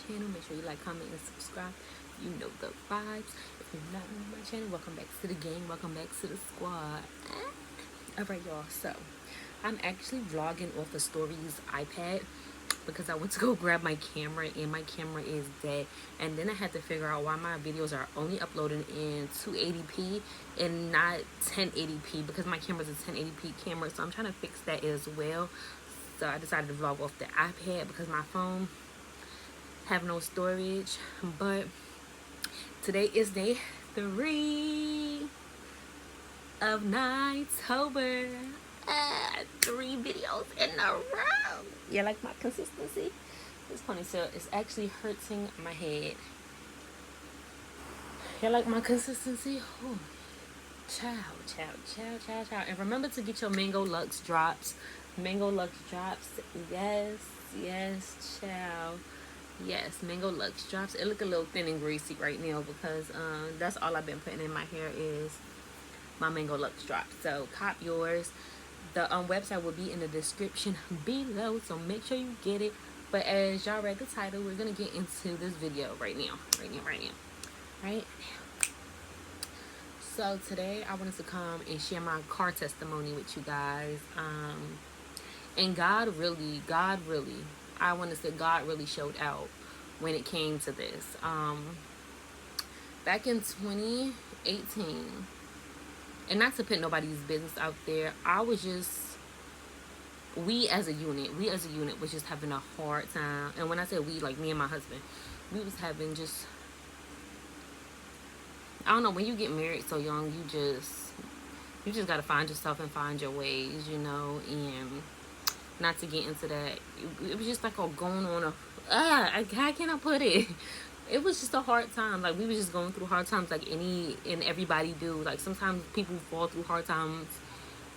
channel. Make sure you like, comment, and subscribe. You know the vibes. If you're not new to my channel, welcome back to the gang. Welcome back to the squad. Alright, y'all. So, I'm actually vlogging off the Stories iPad because I went to go grab my camera and my camera is dead, and then I had to figure out why my videos are only uploaded in 280p and not 1080p because my camera's a 1080p camera, so I'm trying to fix that as well. So I decided to vlog off the iPad because my phone have no storage. But today is day 3 of NiTober. 3 videos in a row. Yeah, like my consistency. This ponytail is actually hurting my head. Yeah, like my consistency. Ooh. Ciao. And remember to get your Mango Lux drops. Mango Lux drops. Yes, ciao. Yes, Mango Lux drops. It look a little thin and greasy right now because that's all I've been putting in my hair is my Mango Lux drops. So cop yours. The website will be in the description below, so make sure you get it. But as y'all read the title, we're gonna get into this video right now. So today I wanted to come and share my car testimony with you guys. And God really, I want to say God really showed out when it came to this. Back in 2018, and not to put nobody's business out there, we as a unit was just having a hard time. And when I say we, like me and my husband, we was having just, I don't know, when you get married so young, you just got to find yourself and find your ways, you know. And not to get into that, it was just like going on how can I put it? It was just a hard time. Like, we was just going through hard times like any and everybody do. Like, sometimes people fall through hard times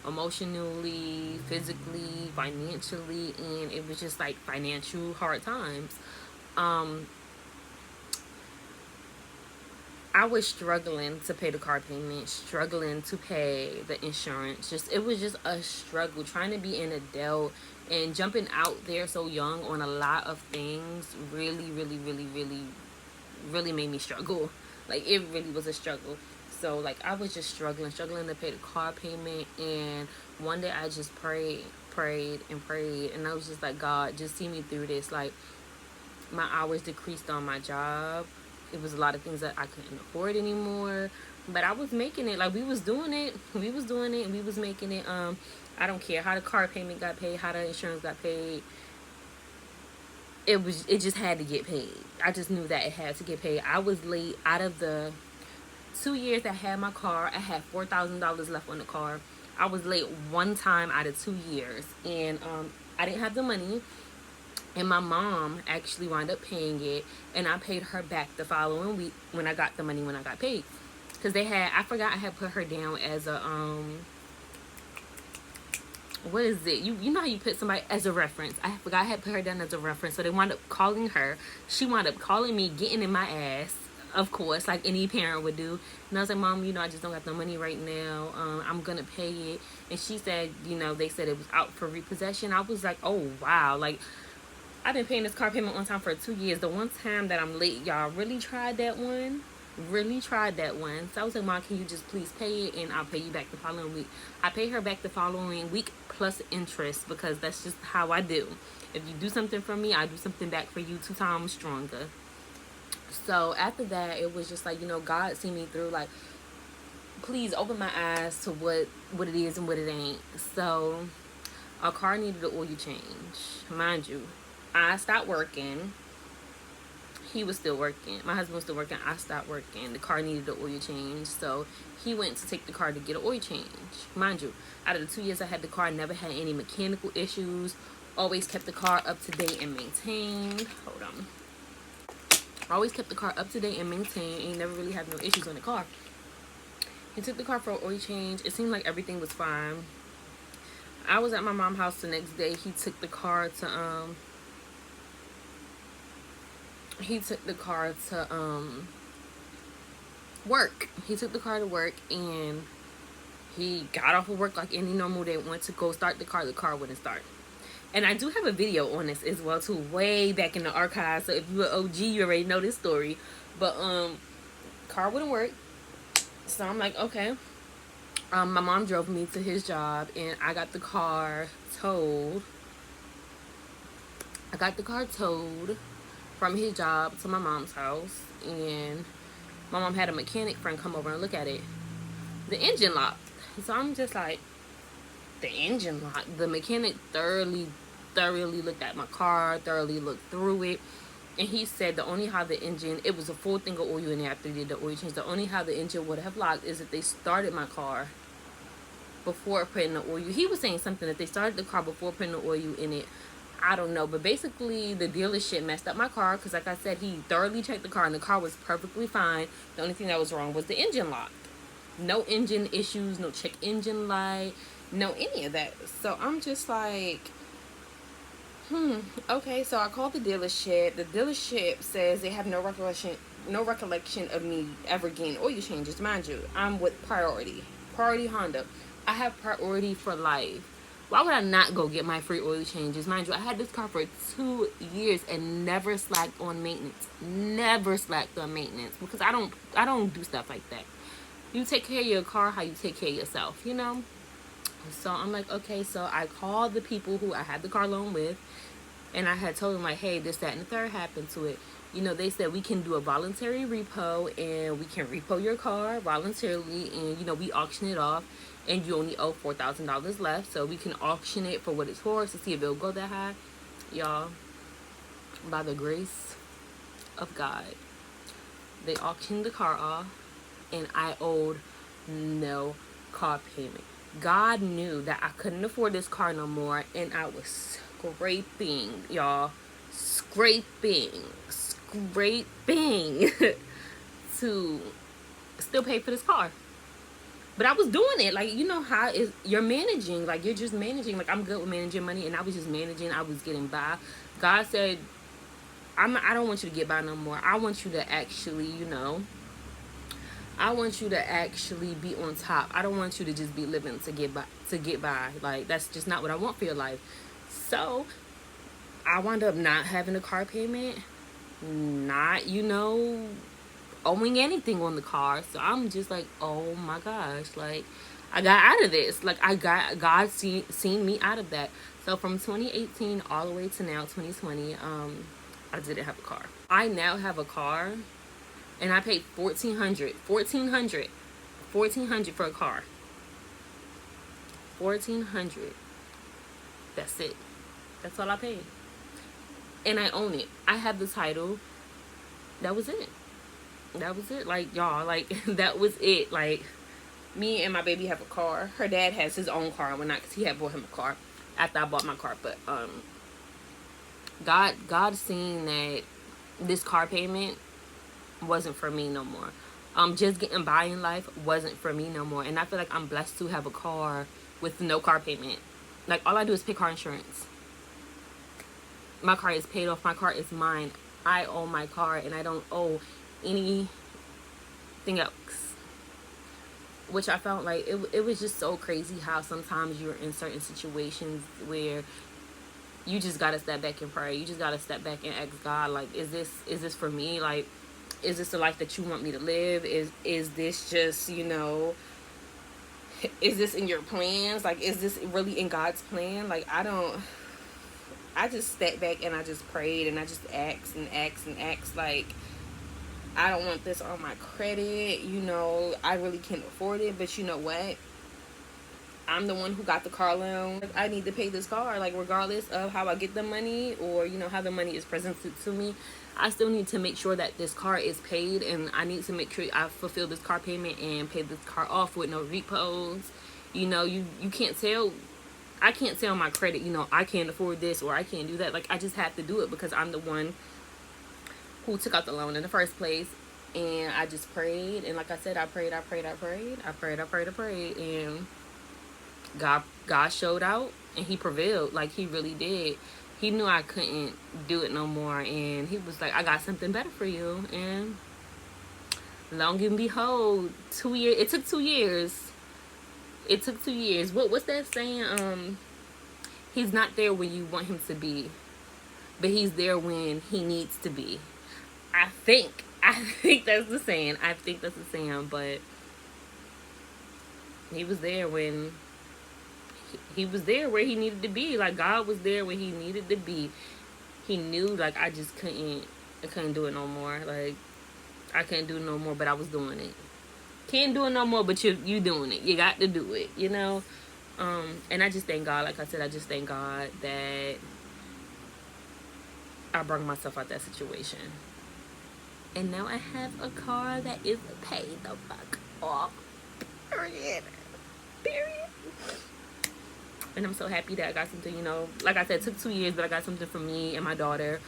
emotionally, physically, financially, and it was just like financial hard times. I was struggling to pay the car payment, struggling to pay the insurance. It was just a struggle trying to be an adult and jumping out there so young on a lot of things really made me struggle. Like, it really was a struggle. So like, I was just struggling to pay the car payment. And one day I just prayed, and I was just like, God, just see me through this. Like, my hours decreased on my job. It was a lot of things that I couldn't afford anymore, but I was making it. Like, we was doing it, and we was making it. I don't care how the car payment got paid, how the insurance got paid. It just had to get paid. I just knew that it had to get paid. I was late. Out of the 2 years I had my car, I had $4,000 left on the car. I was late one time out of 2 years, and I didn't have the money. And my mom actually wound up paying it, and I paid her back the following week when I got the money, when I got paid. Because I forgot I had put her down as a, what is it? You know how you put somebody as a reference. I forgot I had put her down as a reference. So they wound up calling her. She wound up calling me, getting in my ass, of course, like any parent would do. And I was like, Mom, you know, I just don't got the money right now. I'm going to pay it. And she said, you know, they said it was out for repossession. I was like, oh, wow. Like, I've been paying this car payment on time for 2 years. The one time that I'm late, y'all really tried that one. So I was like, Mom, can you just please pay it, and I'll pay you back the following week. I pay her back the following week plus interest, because that's just how I do. If you do something for me, I do something back for you 2 times stronger. So after that, it was just like, you know, God see me through. Like, please open my eyes to what it is and what it ain't. So our car needed an oil change. Mind you, I stopped working. He was still working. My husband was still working. I stopped working. The car needed an oil change. So he went to take the car to get an oil change. Mind you, out of the 2 years I had the car, I never had any mechanical issues. Always kept the car up to date and maintained. Hold on. Always kept the car up to date and maintained, and never really had no issues on the car. He took the car for an oil change. It seemed like everything was fine. I was at my mom's house the next day. He took the car to work. He took the car to work, and he got off of work like any normal day. Went to go start the car wouldn't start. And I do have a video on this as well too, way back in the archives. So if you're an OG, you already know this story. But car wouldn't work. So I'm like, okay. My mom drove me to his job, and I got the car towed. From his job to my mom's house, and my mom had a mechanic friend come over and look at it. The engine locked. So I'm just like, the engine locked. The mechanic thoroughly looked at my car, thoroughly looked through it, and he said the only how the engine, it was a full thing of oil in there after they did the oil change. The only how the engine would have locked is if they started my car before putting the oil. He was saying something that they started the car before putting the oil in it. I don't know, but basically the dealership messed up my car because, like I said, he thoroughly checked the car and the car was perfectly fine. The only thing that was wrong was the engine lock. No engine issues, no check engine light, no any of that. So I'm just like, okay. So I called the dealership. The dealership says they have no recollection of me ever getting oil changes. Mind you, I'm with Priority Honda. I have priority for life. Why would I not go get my free oil changes? Mind you, I had this car for 2 years and never slacked on maintenance. Because I don't do stuff like that. You take care of your car how you take care of yourself, you know? So I'm like, okay. So I called the people who I had the car loan with, and I had told them, like, hey, this, that, and the third happened to it. You know, they said we can do a voluntary repo, and we can repo your car voluntarily, and, you know, we auction it off, and you only owe $4,000 left, so we can auction it for what it's worth to see if it'll go that high. Y'all, by the grace of God, they auctioned the car off, and I owed no car payment. God knew that I couldn't afford this car no more, and I was scraping, y'all, scraping to still pay for this car. But I was doing it, like, you know how you're managing, like, you're just managing. Like, I'm good with managing money, and I was just managing. I was getting by. God said, I don't want you to get by no more. I want you to actually, you know, I want you to actually be on top. I don't want you to just be living to get by. Like, that's just not what I want for your life. So I wound up not having a car payment, not, you know, owing anything on the car. So I'm just like, oh my gosh, like, I got out of this. Like, God seen me out of that. So from 2018 all the way to now 2020, I didn't have a car. I now have a car, and I paid $1,400 for a car. $1,400. That's it. That's all I paid. And I own it. I have the title. That was it. Like, y'all, like, that was it. Like, me and my baby have a car. Her dad has his own car. Well, not because he had bought him a car after I bought my car. But God seen that this car payment wasn't for me no more. Just getting by in life wasn't for me no more. And I feel like I'm blessed to have a car with no car payment. Like, all I do is pay car insurance. My car is paid off. My car is mine. I own my car, and I don't owe anything else. Which I felt like it was just so crazy how sometimes you're in certain situations where you just gotta step back and pray. You just gotta step back and ask God, like, is this for me? Like, is this the life that you want me to live? Is this just, you know, is this in your plans? Like, is this really in God's plan? Like, I just stepped back and I just prayed and I just asked, like, I don't want this on my credit, you know, I really can't afford it, but you know what? I'm the one who got the car loan. I need to pay this car, like, regardless of how I get the money or, you know, how the money is presented to me. I still need to make sure that this car is paid, and I need to make sure I fulfill this car payment and pay this car off with no repos. You know, you can't tell, I can't say on my credit, you know, I can't afford this or I can't do that. Like, I just have to do it because I'm the one who took out the loan in the first place. And I just prayed, and like I said, I prayed, and God showed out, and he prevailed. Like, he really did. He knew I couldn't do it no more, and he was like, I got something better for you. And long and behold, 2 years, it took 2 years. What's that saying? He's not there when you want him to be, but he's there when he needs to be. I think that's the saying. I think that's the saying, but he was there when he was there where he needed to be. Like, God was there where he needed to be. He knew, like, I couldn't do it no more. Like, I couldn't do it no more, but I was doing it. Can't do it no more, but you doing it. You got to do it, you know? And I just thank God. Like I said, I just thank God that I brought myself out that situation. And now I have a car that is paid the fuck off. Period. And I'm so happy that I got something, you know. Like I said, it took 2 years, but I got something for me and my daughter.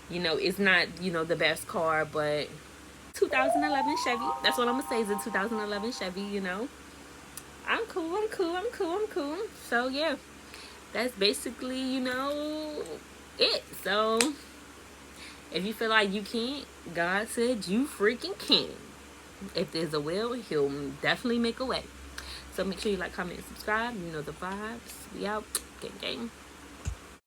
You know, it's not, you know, the best car, but 2011 Chevy. That's what I'm gonna say, is a 2011 Chevy, you know. I'm cool. So yeah, that's basically, you know, it. So if you feel like you can't, God said you freaking can. If there's a will, he'll definitely make a way. So make sure you like, comment, and subscribe. You know the vibes. We out. Gang gang.